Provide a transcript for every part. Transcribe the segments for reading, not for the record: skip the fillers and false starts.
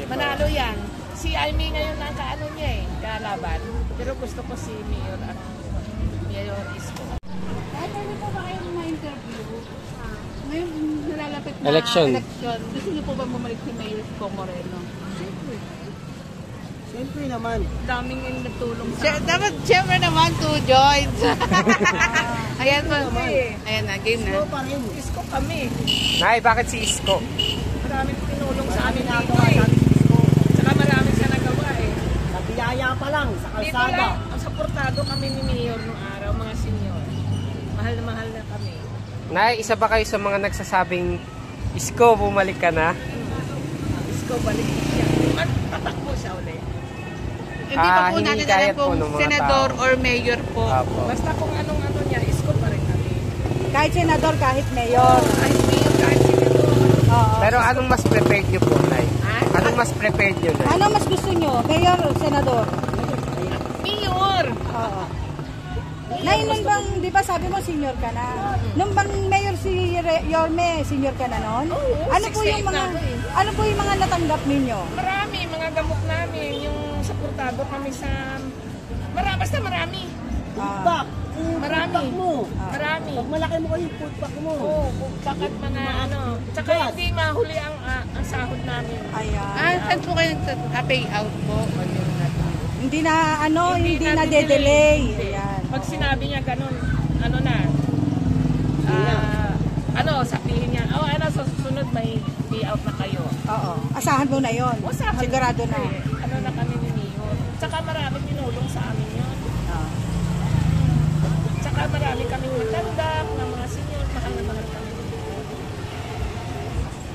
Manalo yan. Si Amy ngayon ang kaano niya eh, kalaban. Pero gusto ko si Mayor at Mayor Isko. Kahit ano po ba kayong ma-interview? Ngayon nalalapit na election. Gusto niyo po ba bumalik si Mayor Isko Moreno? Siyempre naman. Daming yung natulong sa... Dapat siyempre naman 2 joints. Ayan po. Ayan na, game na. Isko pa rin. Isko kami. Nay, bakit si Isko? Maraming tinulong sa amin dito eh. Saka maraming siya nagawa eh. Nabiyaya pa lang sa Dito kalsada. lang, ang suportado kami ni Mayor nung araw, mga senior. Mahal na kami. Nay, isa ba kayo sa mga nagsasabing Isko, bumalik ka na? Isko, balik siya. Tatakbo siya ulit. Hindi pa po hindi natin kaya alam po kung ng mga senador tao. or mayor po. Apo. Basta kung anong ano niya, Isko pa rin kami. Kahit senador, kahit mayor. Kahit Mayor, kahit senador. Oo. Pero anong mas prepared nyo po, Nay? Ha? Anong mas prepared nyo, Nay? Ano mas gusto nyo? Mayor o senador? Mayor! Oo. Nay, nung bang, di ba sabi mo senior ka na? Nung bang mayor si Yorme, senior ka na noon? Oo, Ano po yung 68 mga na ako eh. ano po yung mga natanggap ninyo? Marami, mga gamot namin, yung suportado kami sa... Basta marami. Foodpack. Marami. Foodpack mo. Marami. Pag malaki mo kayo, foodpack mo. Oo, bakit mga ano. Tsaka hindi mahuli ang sahod namin. Ayan. Saan po kayo payout po? Hindi na Hindi hindi na na de-delay. Hindi. Ayan. Pag sinabi niya ganun, ano na, sabihin niya, sa susunod may payout na kayo. Oo. Asahan mo na 'yon. Usahan Sigurado na. Eh, ano na kami ni Mayor. Tsaka marami tinulong sa amin yun. Oo. Tsaka marami kaming matanggap ng mga senior, mahal na mahal kami.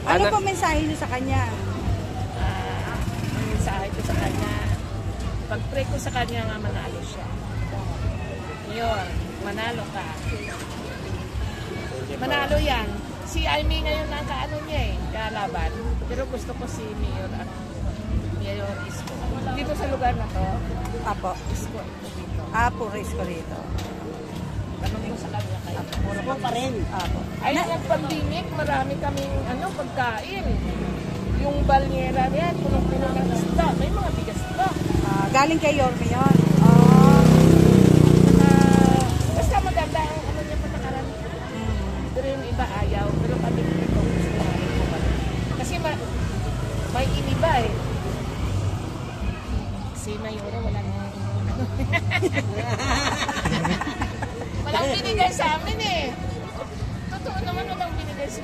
Ano Ana- po mensahe niyo sa kanya? Ang mensahe ko sa kanya, pag-pray ko sa kanya nga manalo siya. Yun, manalo ka. Manalo yan. Si Amy ngayon ang kaano niya eh, kalaban. Pero gusto ko si Mayor at Mayor Isko. Dito sa lugar na to, Apo. Isko ito dito. Apo, race ko rito. Tanong mo sa kanya kayo. Isko pa rin. Apo. Ay, nung pandemic, marami kaming pagkain. Yung balyera niyan, punong-puno ng isda. May mga bigas pa. Galing kay Yorme 'yon. Basta maganda ang ano niya patakaran. Pero yung iba ayaw. Pero kami dito gusto namin bumalik. Kasi may iniba eh. Si Mayora wala na. Walang binigay sa amin eh. Totoo naman walang binigay si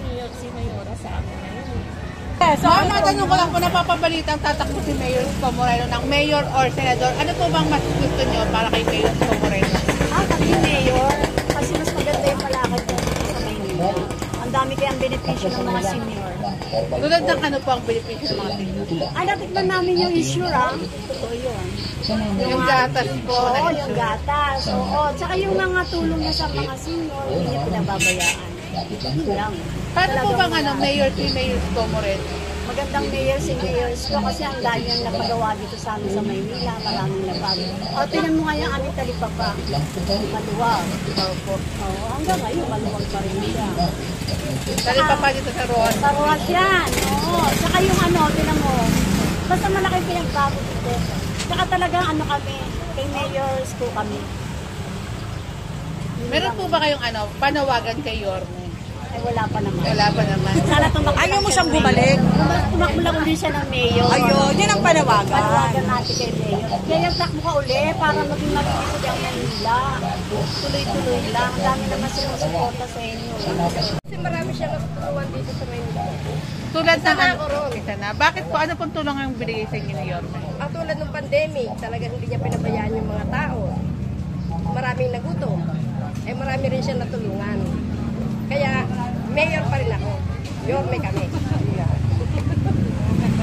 Mayora sa amin ngayon eh. So, matanong ko lang po, napapabalitang tatakbo si Mayor Isko Moreno ng mayor or senador. Ano po bang mas gusto nyo para kay Mayor Isko Moreno? Kami mayor, kasi mas maganda yung palakad ko sa Maynila. Ang dami kayang benepisyo ng mga senior. Tulad ng ano po ang benepisyo ng mga senior? Natikman namin yung issue, Totoo yun. Yung gatas po. Oo, yung gatas. Oo, tsaka yung mga tulong niya sa mga senior, hindi niya pinababayaan. Yun lang. Paano po bang mayor si Mayor Isko Moreno? Magandang mayor si Mayor Isko kasi ang dami niyang napagawa dito sa amin sa Maynila, maraming napag. O, tinan mo nga yung aming talipapa. Maluwag. Oo, hanggang ngayon, maluwag pa rin siya. Dali pa pa dito sa Roan. Paruwas yan, oo. Saka yung tinan mo, basta malaki pinagbago dito. Saka talagang kami, kay Mayor Isko kami. Meron po ba kayong panawagan kay Yorme? Ay, wala pa naman. Wala pa naman. Sana tumakbo. Ayaw mo siyang bumalik? Tumakbo lang ulit siya ng mayor. Ayun, yun ang panawagan. Panawagan natin kay mayor. Kaya takbo ka ulit para maging mabilis ang Manila. Tuloy-tuloy lang. Ang dami naman sumusuporta sa inyo. Kasi marami siya natutulungan dito sa Maynila. Tulad ng isa na. Bakit po? Ano pong tulong ang binigay sa inyo ni Yorme? Tulad ng pandemic, talagang hindi niya pinabayaan yung mga tao. Maraming nagutom. Marami rin siya natulungan. Kaya, mayor pa rin ako. Yorme kami.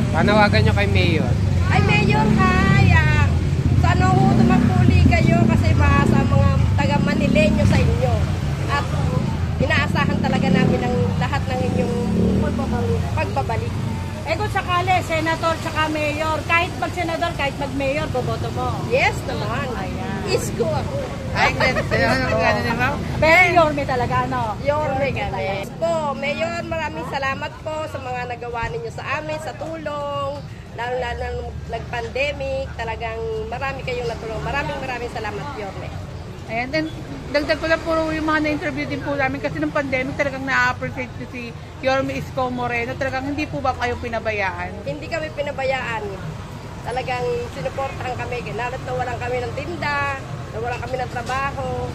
Panawagan nyo kay Mayor. Ay, mayor, kaya. Sana ho tumagpuli kayo kasi maasa mga taga-Manileño sa inyo. At inaasahan talaga namin ang lahat ng inyong pagbabalik. Kung sakali, senator tsaka mayor, kahit mag-senador, kahit mag-mayor, boboto mo. Yes naman. Isko ako. Ay, gano'n ni Ma'am? Pero Yorme talaga, Yorme kami. Po, Mayor, maraming salamat po sa mga nagawa ninyo sa amin, sa tulong. lalo na nung nag-pandemic, talagang marami kayong natulong. Maraming salamat, Yorme. Ayan, then dagdag ko lang puro yung mga na-interview din po namin kasi nung pandemic talagang na-appreciate ko si Yorme Isko Moreno. Talagang hindi po ba kayo pinabayaan? Hindi kami pinabayaan. Talagang sinuportahan kami. Lalo't nawalan kami ng tinda, nawalan kami ng trabaho.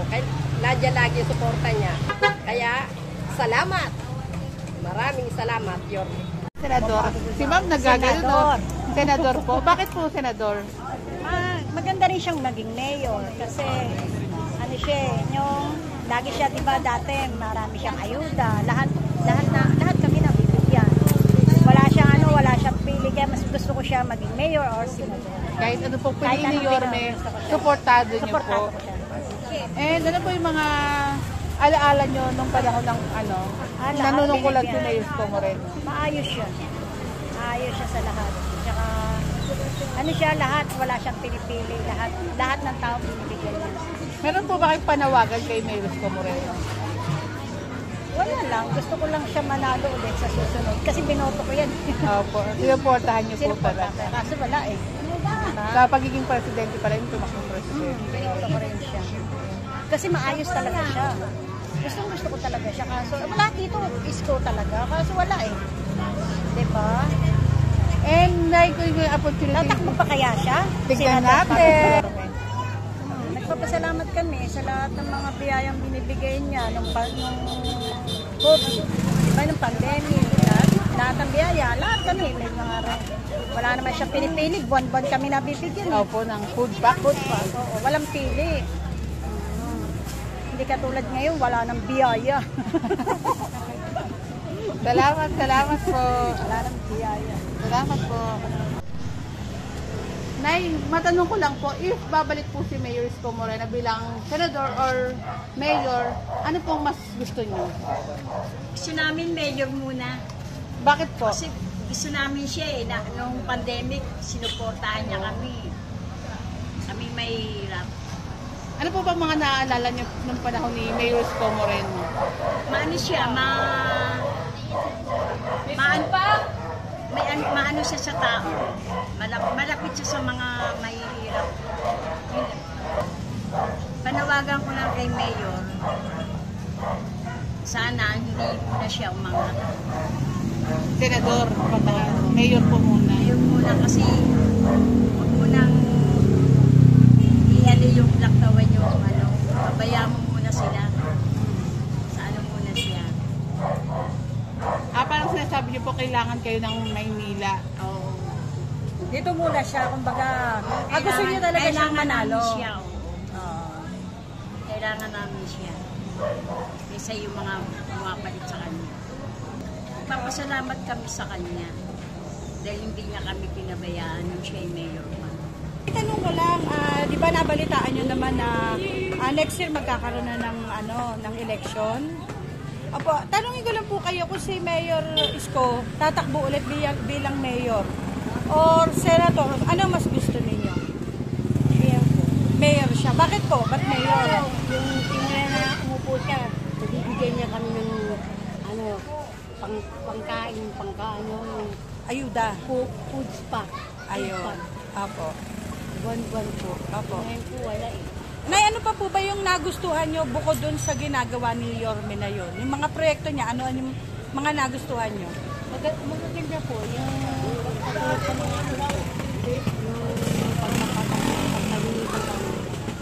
Kaya nandiyan lagi yung suporta niya. Kaya, salamat. Maraming salamat, Yorme. Senador. Si ma'am nagagano. Senador. Senador po. Bakit po senador? Maganda rin siyang naging mayor kasi ano siya, yung lagi siya 'di ba dati marami siyang ayuda, lahat kami nabibigyan. Wala siyang pili kaya mas gusto ko siya maging mayor or senador. Kahit ano po Kahit pili ni anong Yorme, gusto ko siya. suportado niyo po. Suportado ko siya. And ano po yung mga alaala nyo nung panahon ng nanunungkulan si Mayor Isko Moreno? Maayos siya. Maayos siya sa lahat. Tsaka ano siya lahat, wala siyang pinipili, lahat ng tao binibigyan niya. Meron po ba kayong panawagan kay Mayor Isko Moreno? Wala lang, gusto ko lang siya manalo ulit sa susunod kasi binoto ko yan. Opo, sinuportahan niyo po Sinuporta talaga. ko. Kaso wala eh. Sa pagiging presidente pala yung tumakbong presidente. Binoto ko rin siya. Kasi maayos talaga siya. Gusto ko talaga siya. Kaso wala dito, isko talaga. Kaso wala eh. Diba? And like yung opportunity. Tatakbo pa kaya siya? Tignan Senador natin. Nagpapasalamat kami sa lahat ng mga biyayang binibigay niya nung COVID, diba, nung pandemic, lahat ng biyaya, lahat kami, may mga wala naman siya pinipili, buwan-buwan kami nabibigyan. Opo, ng food pack. Food pack, oo, walang pili. Hindi katulad ngayon, wala nang biyaya. Salamat po. Wala nang biyaya. Salamat po. Nay, matanong ko lang po, if babalik po si Mayor Isko Moreno bilang senador or mayor, ano pong mas gusto niyo? Gusto namin mayor muna. Bakit po? Kasi gusto namin siya eh. Nung pandemic, sinuportahan niya kami. Kami may hirap. Ano po ba mga naaalala niyo ng panahon ni Mayor Isko Moreno? Maano siya, maano siya sa tao. Malapit siya sa mga mahihirap. Panawagan ko lang kay Mayor, sana hindi muna siya umangat. Senador, mayor po muna. Mayor muna kasi huwag mo nang ihali yung laktawan yung pabayaan mo muna sila. Sa ano muna siya. Parang sinasabi niyo po kailangan kayo ng Maynila. Oo. Dito muna siya, kumbaga, gusto niyo talaga siyang manalo. Namin siya, kailangan namin siya. Kaysa yung mga pumapalit sa kanya. Papasalamat kami sa kanya. Dahil hindi niya kami pinabayaan nung siya ay mayor pa. Tanong ko lang, di ba nabalitaan nyo naman na next year magkakaroon na ng election? Opo, tanongin ko lang po kayo kung si Mayor Isko tatakbo ulit bilang mayor or senator, ano mas gusto ninyo? Mayor siya. Bakit po? Ba't mayor? Yung tingnan na umupo siya, bibigyan niya kami ng pangkain, Ayuda. food pack. Ayun. Apo. Buwan-buwan po. Apo. Ngayon po wala eh. Nay, ano pa po ba yung nagustuhan nyo bukod dun sa ginagawa ni Yorme na yun? Yung mga proyekto niya, ano yung mga nagustuhan nyo? Maganda po yung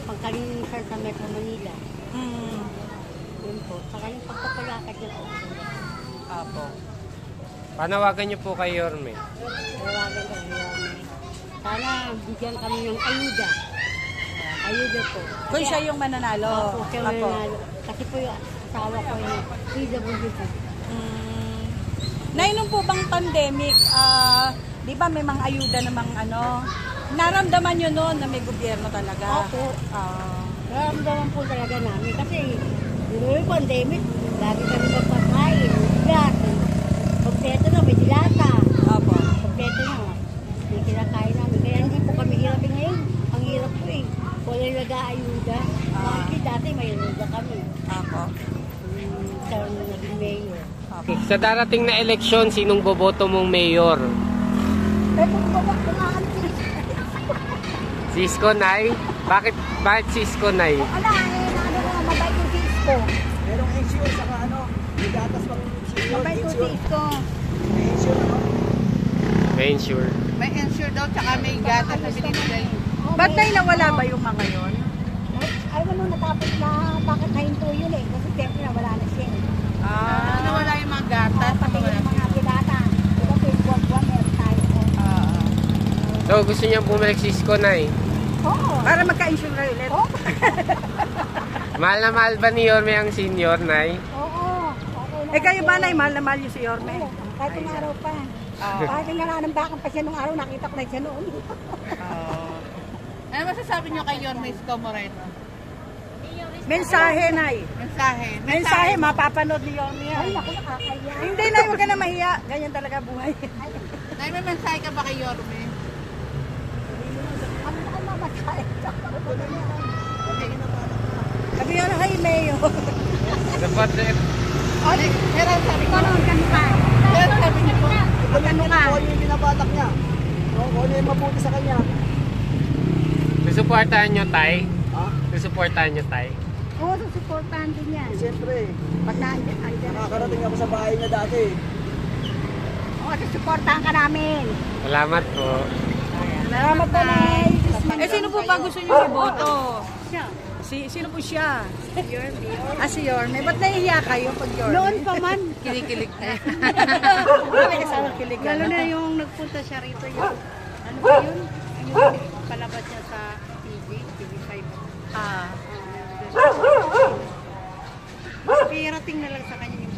pagkalinisan sa Metro Manila. Yun po. Saka yung pagpapalakad niya po. Apo. Panawagan niyo po kay Yorme. Tawagan ko yun. Sana bigyan kami ng ayuda. Ayuda po. Kung siya yung mananalo. Opo, siya Apo. mananalo. Kasi po yung asawa ko yung PWD. Nay, nung po bang pandemic, di ba may mga ayuda namang naramdaman nyo noon na may gobyerno talaga? Opo. Naramdaman po talaga namin. Kasi yung pandemic, lagi kami magpakain. Gas. Kompleto na, may dilata. Opo. Kompleto na. May kinakain namin. Kaya hindi po kami hirap ngayon. Ang hirap po eh. Wala yung nag-aayuda. Kasi dati may ayuda kami. Opo. Sa naging mayor. Sa darating na eleksyon, sinong boboto mong mayor? Eh, kung kumakaan Si Isko, Nay? Bakit si Isko, Nay? Ala, ano na, mabait yung sis ko. Merong insure, saka ano, may gatas pang senior, Mabait yung insure. sis ko. May insure, ano? May insure. May insure daw, tsaka may gatas na binibigay. Ba't na nawala ba yung mga yon? Ay, ano, natapos na, bakit nahinto yun eh. Kasi siyempre nawala na siya. Ah, nawala yung mga gatas. Pati yung mga bidata. Diba, buwan-buwan, meron tayo. So, gusto niya bumalik si Isko, Nay? Oo. Para magka-insure kayo ulit. Mahal na mahal ba ni Yorme ang senior, Nay? Oo. Okay Eh kayo ba, Nay? Mahal na mahal yung si Yorme? Oo, kahit yung araw pa. Kahit yung nananamdakan pa siya nung araw, nakita ko na siya noon. Ano masasabi niyo kay Yorme Isko Moreno? Mensahe, Nay. Mensahe. Mensahe, mapapanood ni Yorme yan. Ay, ako nakakaya. Hindi, Nay, huwag ka na mahiya. Ganyan talaga buhay. Nay, may mensahe ka ba kay Yorme? Ano na mamatay? Sabi nga na, hi, Mayo. Dapat Pero sabi ko, Ano, ganun pa. pero sabi niyo po, Ano ka? Kung ano yung binabatak niya. No, kung ano yung mabuti sa kanya. susuportahan nyo, Tay? Ha? Susuportahan nyo, Tay? Oo, susuportahan din yan. Siyempre, Pag nandiyan, andyan. nakakarating ako sa bahay niya dati. Oo, susuportahan ka namin. Salamat po. Salamat po, Nay. Eh, sino po ba gusto niyo iboto? Siya. Sino po siya? Si Yorme. Ba't nahihiya kayo pag Yorme? Noon pa man. kinikilig na. May kasama kilig ka, Lalo no? na yung nagpunta siya rito yung, ano ba yun? Yung palabas niya sa TV5. Ah. Kaya rating na lang sa kanya yung